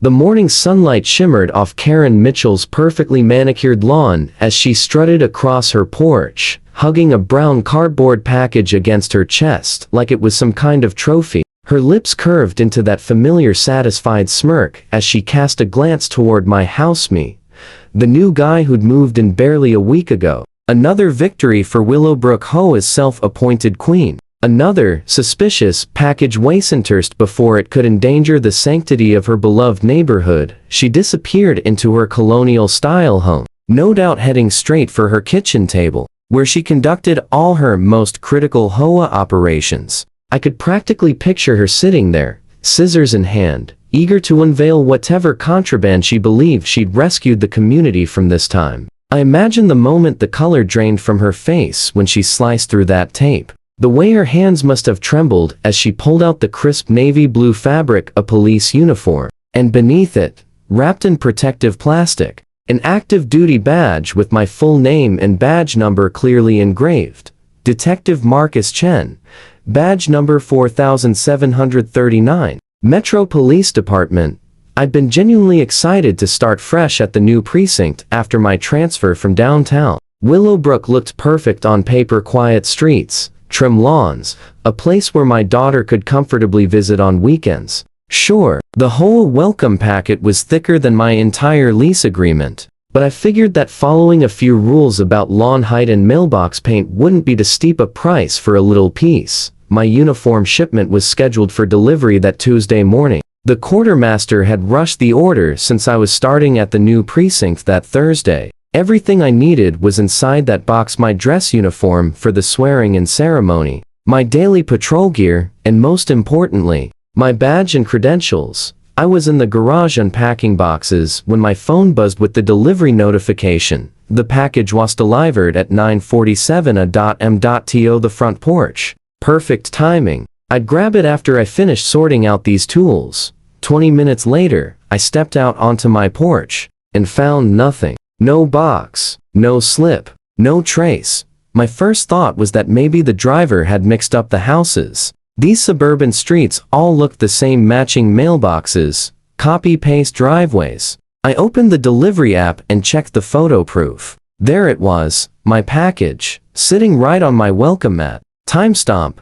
The morning sunlight shimmered off Karen Mitchell's perfectly manicured lawn as she strutted across her porch, hugging a brown cardboard package against her chest like it was some kind of trophy. Her lips curved into that familiar satisfied smirk as she cast a glance toward my house-me, the new guy who'd moved in barely a week ago. Another victory for Willowbrook HOA's self-appointed queen. Another suspicious package wasenterst before it could endanger the sanctity of her beloved neighborhood. She disappeared into her colonial-style home, no doubt heading straight for her kitchen table, where she conducted all her most critical HOA operations. I could practically picture her sitting there, scissors in hand, eager to unveil whatever contraband she believed she'd rescued the community from this time. I imagined the moment the color drained from her face when she sliced through that tape. The way her hands must have trembled as she pulled out the crisp navy blue fabric, a police uniform, and beneath it, wrapped in protective plastic, an active duty badge with my full name and badge number clearly engraved. Detective Marcus Chen, badge number 4739, Metro Police Department. I'd been genuinely excited to start fresh at the new precinct after my transfer from downtown. Willowbrook looked perfect on paper: quiet streets, trim lawns, a place where my daughter could comfortably visit on weekends. Sure, the whole welcome packet was thicker than my entire lease agreement, but I figured that following a few rules about lawn height and mailbox paint wouldn't be too steep a price for a little piece. My uniform shipment was scheduled for delivery that Tuesday morning. The quartermaster had rushed the order since I was starting at the new precinct that Thursday. Everything I needed was inside that box: my dress uniform for the swearing-in ceremony, my daily patrol gear, and most importantly, my badge and credentials. I was in the garage unpacking boxes when my phone buzzed with the delivery notification. The package was delivered at 9:47 a.m. to the front porch. Perfect timing. I'd grab it after I finished sorting out these tools. 20 minutes later, I stepped out onto my porch and found nothing. No box, no slip, no trace. My first thought was that maybe the driver had mixed up the houses. These suburban streets all looked the same: matching mailboxes, copy-paste driveways. I opened the delivery app and checked the photo proof. There it was, my package, sitting right on my welcome mat. Timestamp: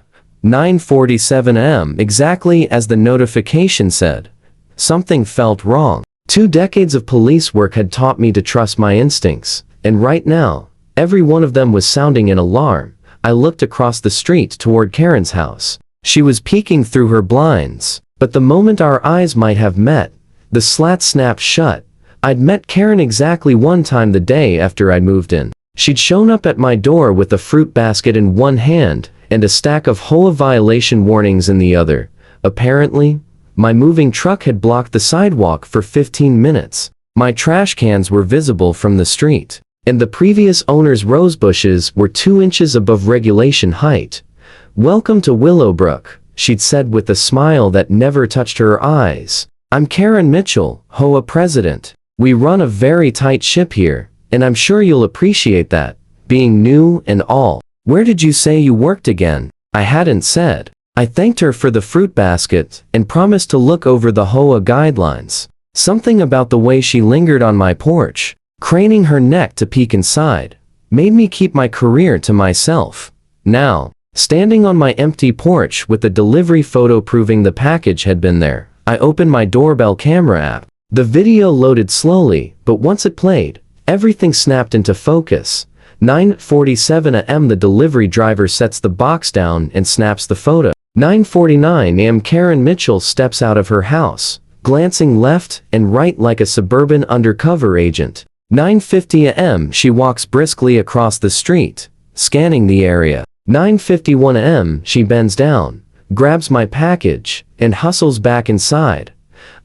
9:47 a.m., exactly as the notification said. Something felt wrong. 2 decades of police work had taught me to trust my instincts, and right now, every one of them was sounding an alarm. I looked across the street toward Karen's house. She was peeking through her blinds, but the moment our eyes might have met, the slat snapped shut. I'd met Karen exactly one time the day after I'd moved in. She'd shown up at my door with a fruit basket in one hand and a stack of HOA violation warnings in the other. Apparently, my moving truck had blocked the sidewalk for 15 minutes. My trash cans were visible from the street, and the previous owner's rose bushes were 2 inches above regulation height. "Welcome to Willowbrook," she'd said with a smile that never touched her eyes. "I'm Karen Mitchell, HOA president. We run a very tight ship here, and I'm sure you'll appreciate that, being new and all." "Where did you say you worked again?" I hadn't said. I thanked her for the fruit basket and promised to look over the HOA guidelines. Something about the way she lingered on my porch, craning her neck to peek inside, made me keep my career to myself. Now, standing on my empty porch with the delivery photo proving the package had been there, I opened my doorbell camera app. The video loaded slowly, but once it played, everything snapped into focus. 9:47 a.m. The delivery driver sets the box down and snaps the photo. 9:49 a.m. Karen Mitchell steps out of her house, glancing left and right like a suburban undercover agent. 9:50 a.m. She walks briskly across the street, scanning the area. 9:51 a.m. She bends down, grabs my package, and hustles back inside.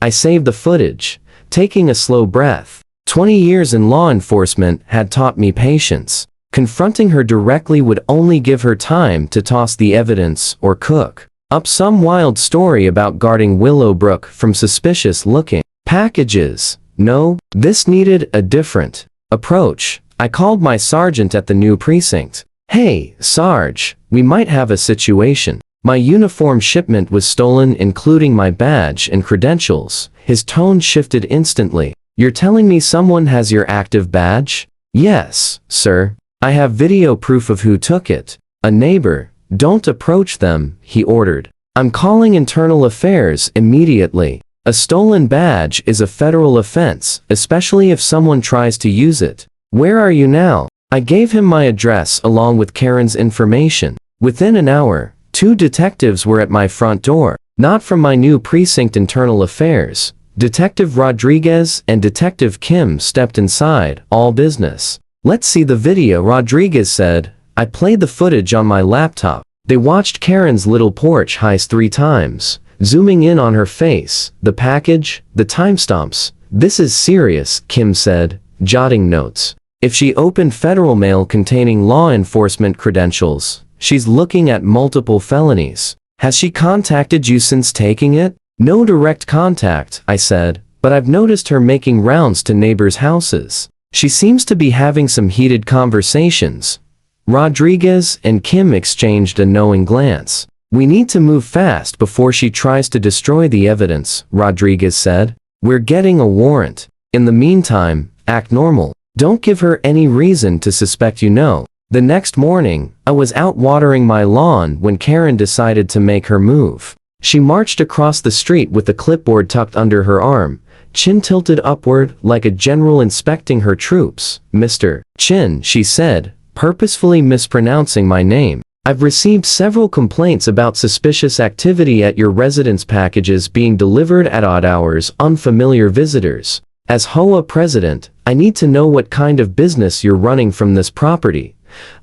I save the footage, taking a slow breath. 20 years in law enforcement had taught me patience. Confronting her directly would only give her time to toss the evidence or cook up some wild story about guarding Willowbrook from suspicious-looking packages. No, this needed a different approach. I called my sergeant at the new precinct. "Hey, Sarge, we might have a situation." My uniform shipment was stolen, including my badge and credentials. His tone shifted instantly. You're telling me someone has your active badge? Yes, sir. I have video proof of who took it. A neighbor. Don't approach them, he ordered. I'm calling internal affairs immediately. A stolen badge is a federal offense, especially if someone tries to use it. Where are you now? I gave him my address along with Karen's information. Within an hour, 2 detectives were at my front door. Not from my new precinct internal affairs. Detective Rodriguez and Detective Kim stepped inside, all business. Let's see the video, Rodriguez said. I played the footage on my laptop. They watched Karen's little porch heist 3 times, zooming in on her face, the package, the timestamps. This is serious, Kim said, jotting notes. If she opened federal mail containing law enforcement credentials, she's looking at multiple felonies. Has she contacted you since taking it? No direct contact, I said, but I've noticed her making rounds to neighbors' houses. She seems to be having some heated conversations. Rodriguez and Kim exchanged a knowing glance. We need to move fast before she tries to destroy the evidence, Rodriguez said. We're getting a warrant. In the meantime, act normal. Don't give her any reason to suspect you know. The next morning, I was out watering my lawn when Karen decided to make her move. She marched across the street with the clipboard tucked under her arm, chin tilted upward like a general inspecting her troops. Mr. Chin, she said, purposefully mispronouncing my name. I've received several complaints about suspicious activity at your residence, packages being delivered at odd hours, unfamiliar visitors. As HOA president, I need to know what kind of business you're running from this property.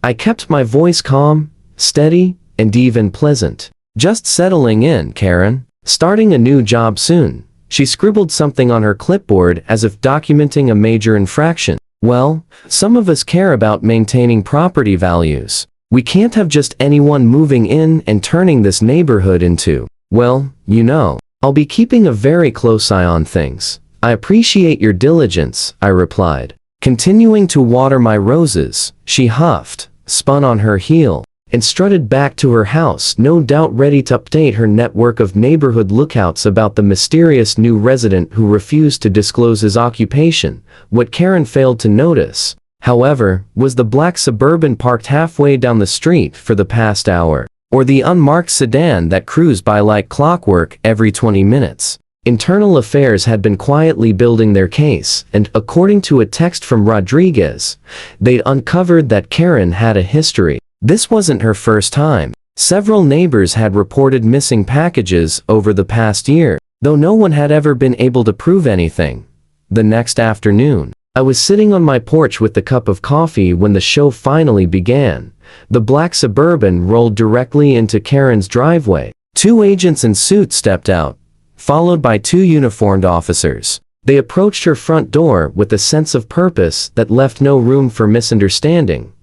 I kept my voice calm, steady, and even pleasant. Just settling in, Karen. Starting a new job soon. She scribbled something on her clipboard as if documenting a major infraction. Well, some of us care about maintaining property values. We can't have just anyone moving in and turning this neighborhood into, well, you know. I'll be keeping a very close eye on things. I appreciate your diligence, I replied. Continuing to water my roses, she huffed, spun on her heel, and strutted back to her house, no doubt ready to update her network of neighborhood lookouts about the mysterious new resident who refused to disclose his occupation. What Karen failed to notice, however, was the black Suburban parked halfway down the street for the past hour, or the unmarked sedan that cruised by like clockwork every 20 minutes. Internal Affairs had been quietly building their case, and according to a text from Rodriguez, they'd uncovered that Karen had a history. This wasn't her first time. Several neighbors had reported missing packages over the past year, though no one had ever been able to prove anything. The next afternoon, I was sitting on my porch with a cup of coffee when the show finally began. The black Suburban rolled directly into Karen's driveway. 2 agents in suits stepped out, followed by 2 uniformed officers. They approached her front door with a sense of purpose that left no room for misunderstanding.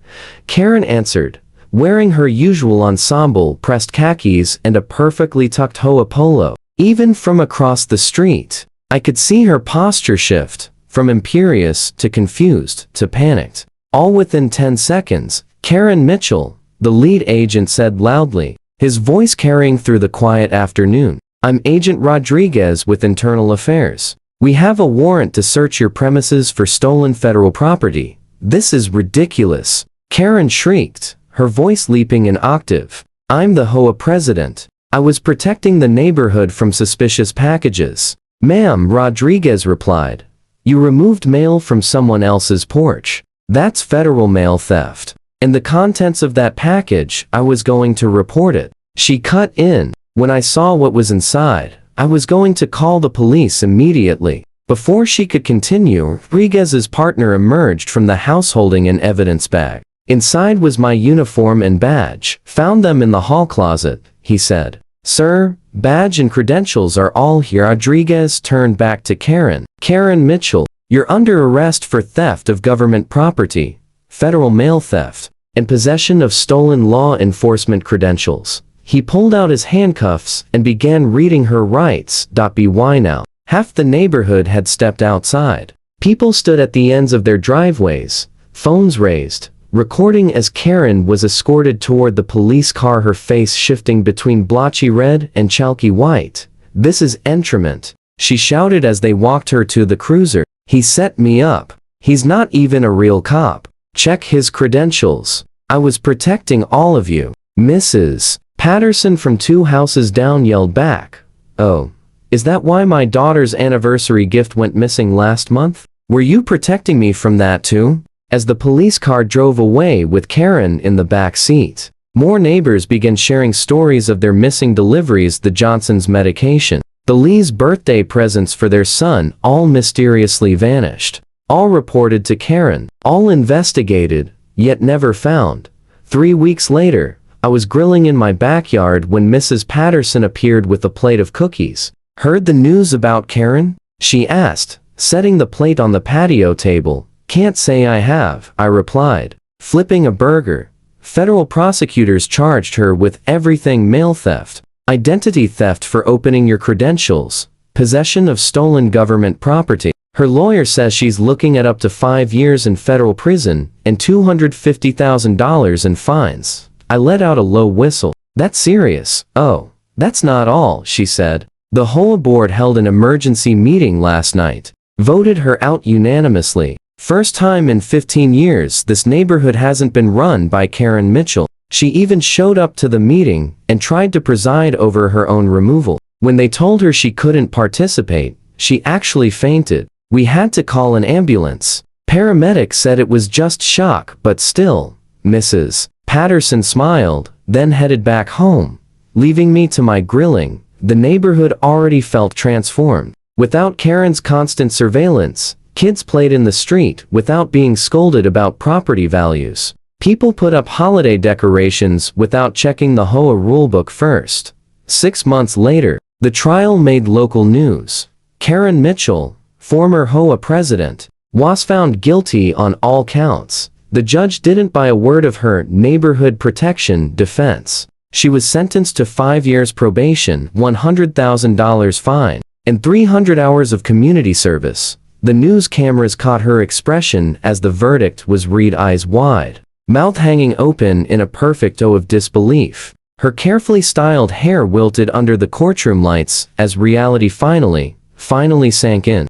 Karen answered, wearing her usual ensemble pressed khakis and a perfectly tucked HOA polo. Even from across the street, I could see her posture shift, from imperious to confused to panicked. All within 10 seconds, Karen Mitchell, the lead agent, said loudly, his voice carrying through the quiet afternoon. I'm Agent Rodriguez with Internal Affairs. We have a warrant to search your premises for stolen federal property. This is ridiculous. Karen shrieked, her voice leaping an octave. I'm the HOA president. I was protecting the neighborhood from suspicious packages. Ma'am, Rodriguez replied. You removed mail from someone else's porch. That's federal mail theft. And the contents of that package, I was going to report it. She cut in. When I saw what was inside, I was going to call the police immediately. Before she could continue, Rodriguez's partner emerged from the house holding an evidence bag. Inside was my uniform and badge. Found them in the hall closet, he said. Sir, badge and credentials are all here. Rodriguez turned back to Karen. Karen Mitchell, you're under arrest for theft of government property, federal mail theft, and possession of stolen law enforcement credentials. He pulled out his handcuffs and began reading her rights. By now, half the neighborhood had stepped outside. People stood at the ends of their driveways, phones raised, recording as Karen was escorted toward the police car, her face shifting between blotchy red and chalky white. "This is entrapment," she shouted as they walked her to the cruiser. "He set me up. He's not even a real cop. Check his credentials. I was protecting all of you." Mrs. Patterson from 2 houses down yelled back, "Oh, is that why my daughter's anniversary gift went missing last month? Were you protecting me from that too?" As the police car drove away with Karen in the back seat, more neighbors began sharing stories of their missing deliveries, the Johnsons' medication, the Lees' birthday presents for their son, all mysteriously vanished. All reported to Karen, all investigated, yet never found. 3 weeks later, I was grilling in my backyard when Mrs. Patterson appeared with a plate of cookies. "Heard the news about Karen?" she asked, setting the plate on the patio table. "Can't say I have," I replied, flipping a burger. Federal prosecutors charged her with everything: mail theft, identity theft for opening your credentials, possession of stolen government property. Her lawyer says she's looking at up to 5 years in federal prison and $250,000 in fines. I let out a low whistle. "That's serious." "Oh, that's not all," she said. "The HOA board held an emergency meeting last night, voted her out unanimously. First time in 15 years this neighborhood hasn't been run by Karen Mitchell." She even showed up to the meeting and tried to preside over her own removal. When they told her she couldn't participate, she actually fainted. "We had to call an ambulance. Paramedics said it was just shock, but still." Mrs. Patterson smiled, then headed back home, leaving me to my grilling. The neighborhood already felt transformed. Without Karen's constant surveillance, kids played in the street without being scolded about property values. People put up holiday decorations without checking the HOA rulebook first. 6 months later, the trial made local news. Karen Mitchell, former HOA president, was found guilty on all counts. The judge didn't buy a word of her neighborhood protection defense. She was sentenced to 5 years probation, $100,000 fine, and 300 hours of community service. The news cameras caught her expression as the verdict was read, eyes wide, mouth hanging open in a perfect O of disbelief. Her carefully styled hair wilted under the courtroom lights as reality finally sank in.